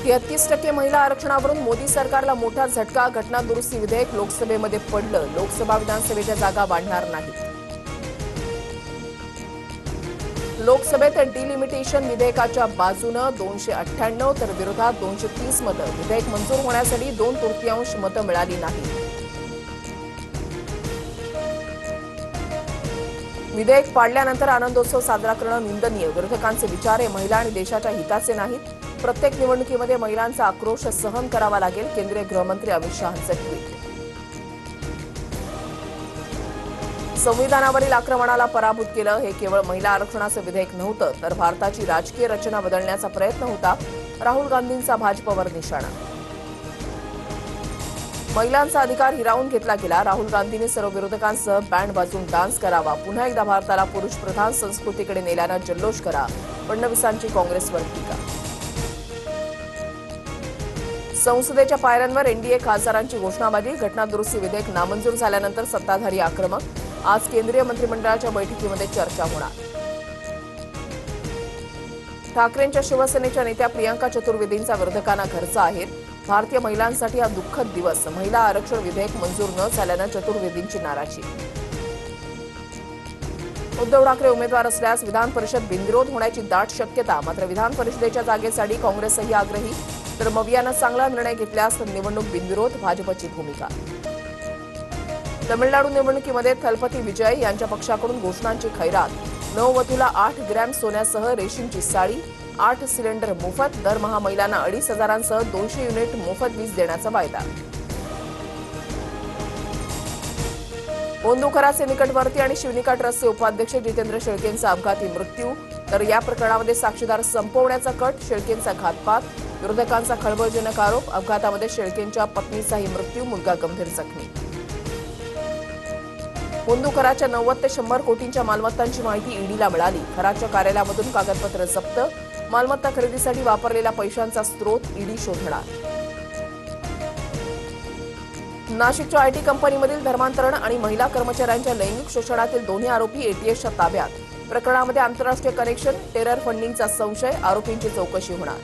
33% महिला आरक्षणावरून मोदी सरकारला मोठा झटका. घटना दुरुस्ती विधेयक लोकसभेमध्ये पडलं. लोकसभा विधानसभेच्या जागा वाढणार नाहीत. लोकसभेत डिलिमिटेशन विधेयकाच्या बाजूनं 298 तर विरोधात 230 मतं. विधेयक मंजूर होण्यासाठी 2/3 मतं मिळाली नाहीत. विधेयक पाडल्यानंतर आनंदोत्सव साजरा करणं निंदनीय. विरोधकांचे विचार हे महिला आणि देशाच्या हिताचे नाहीत. प्रत्येक निवडणुकीमध्ये महिलांचा आक्रोश सहन करावा लागेल. केंद्रीय गृहमंत्री अमित शहांचं ट्विट. संविधानावरील आक्रमणाला पराभूत केलं. हे केवळ महिला आरक्षणाचं विधेयक नव्हतं, तर भारताची राजकीय रचना बदलण्याचा प्रयत्न होता. राहुल गांधींचा भाजपवर निशाणा. महिलांचा अधिकार हिरावून घेतला गेला. राहुल गांधींनी सर्व विरोधकांसह बँड वाजवून डान्स करावा. पुन्हा एकदा भारताला पुरुषप्रधान संस्कृतीकडे नेल्यानं जल्लोष करा. फडणवीसांची काँग्रेसवर टीका. संसदेच्या पायऱ्यांवर एनडीए खासदारांची घोषणाबाजी. घटना दुरुस्ती विधेयक नामंजूर झाल्यानंतर सत्ताधारी आक्रमक. आज केंद्रीय मंत्रिमंडळाच्या बैठकीमध्ये चर्चा होणार. ठाकरेंच्या शिवसेनेच्या नेत्या प्रियांका चतुर्वेदींचा विरोधकांना घरचा आहे. भारतीय महिलांसाठी हा दुःखद दिवस. महिला आरक्षण विधेयक मंजूर न झाल्यानं चतुर्वेदींची नाराजी. उद्धव ठाकरे उमेदवार असल्यास विधान परिषद बिनविरोध होण्याची दाट शक्यता. मात्र विधान परिषदेच्या जागेसाठी काँग्रेसही आग्रही. तर मवियानं चांगला निर्णय घेतल्यास निवडणूक बिनविरोध. भाजपची भूमिका. तमिळनाडू निवडणुकीमध्ये थलपती विजय यांच्या पक्षाकडून घोषणांची खैरात. नववधूला 8 ग्रॅम सोन्यासह रेशीमची साडी, 8 सिलेंडर मोफत. दरमहा महिलांना 2,500 200 युनिट मोफत वीज देण्याचा वायदा. बोंदुखराचे निकटवर्ती आणि शिवनिका ट्रस्टचे उपाध्यक्ष जितेंद्र शेळकेंचा अपघाती मृत्यू. तर या प्रकरणामध्ये साक्षीदार संपवण्याचा कट. शेळकेंचा घातपात. विरोधकांचा खळबळजनक आरोप. अपघातामध्ये शेळकेंच्या पत्नीचाही मृत्यू, मुलगा गंभीर जखमी. बोंदुखराच्या 90 ते 100 कोटींच्या मालमत्तांची माहिती ईडीला मिळाली. खराच्या कार्यालयामधून कागदपत्र जप्त. मालमत्ता खरेदीसाठी वापरलेल्या पैशांचा स्रोत ईडी शोधणार. नाशिकच्या आयटी कंपनीमधील धर्मांतरण आणि महिला कर्मचाऱ्यांच्या लैंगिक शोषणातील दोन्ही आरोपी एटीएसच्या ताब्यात. प्रकरणामध्ये आंतरराष्ट्रीय कनेक्शन, टेरर फंडिंगचा संशय. आरोपींची चौकशी होणार.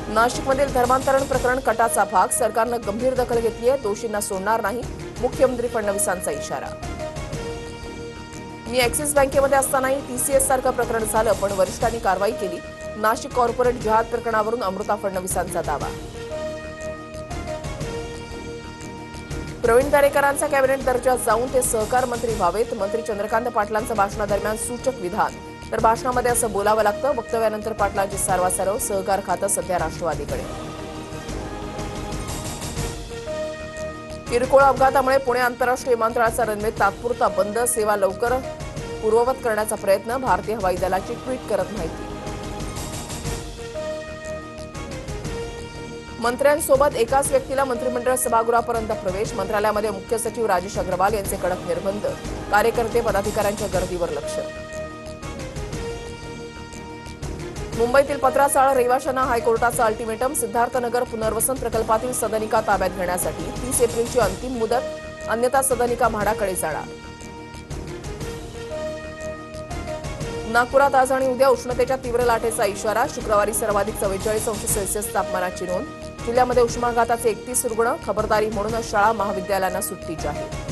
नाशिकमधील धर्मांतरण प्रकरण कटाचा भाग. सरकारनं गंभीर दखल घेतली आहे. दोषींना सोडणार नाही. मुख्यमंत्री फडणवीसांचा इशारा. मी ॲक्सिस बँकेमध्ये असतानाही टीसीएस सारखं प्रकरण झालं, पण वरिष्ठांनी कारवाई केली. नाशिक कॉर्पोरेट जहाद प्रकरणावरून अमृता फडणवीसांचा दावा. प्रवीण दरेकरांचा कॅबिनेट दर्जा जाऊन ते सहकार मंत्री व्हावेत. मंत्री चंद्रकांत पाटलांचं भाषणादरम्यान सूचक विधान. तर भाषणामध्ये असं बोलावं लागतं. वक्तव्यानंतर पाटलांची सारवासारव. सहकार खातं सध्या राष्ट्रवादीकडे. किरकोळ अपघातामुळे पुणे आंतरराष्ट्रीय विमानतळाचा रनवे तात्पुरता बंद. सेवा लवकर पूर्ववत करण्याचा प्रयत्न. भारतीय हवाई दलाची ट्विट करत माहिती. मंत्र्यांसोबत एकाच व्यक्तीला मंत्रिमंडळ सभागृहापर्यंत प्रवेश. मंत्रालयामध्ये मुख्य सचिव राजेश अग्रवाल यांचे कडक निर्बंध. कार्यकर्ते पदाधिकाऱ्यांच्या गर्दीवर लक्ष. मुंबईतील पत्राचाळ रहिवाशांना हायकोर्टाचा अल्टिमेटम. सिद्धार्थनगर पुनर्वसन प्रकल्पातील सदनिका ताब्यात घेण्यासाठी 30 एप्रिलची अंतिम मुदत. अन्यथा सदनिका म्हाडाकडे जाणार. नागपुरात आज आणि उद्या उष्णतेच्या तीव्र लाटेचा इशारा. शुक्रवारी सर्वाधिक 44 अंश सेल्सिअस तापमानाची नोंद. जिल्ह्यामध्ये उष्माघाताचे 31 रुग्ण. खबरदारी म्हणूनच शाळा महाविद्यालयांना सुट्टी जाहीर.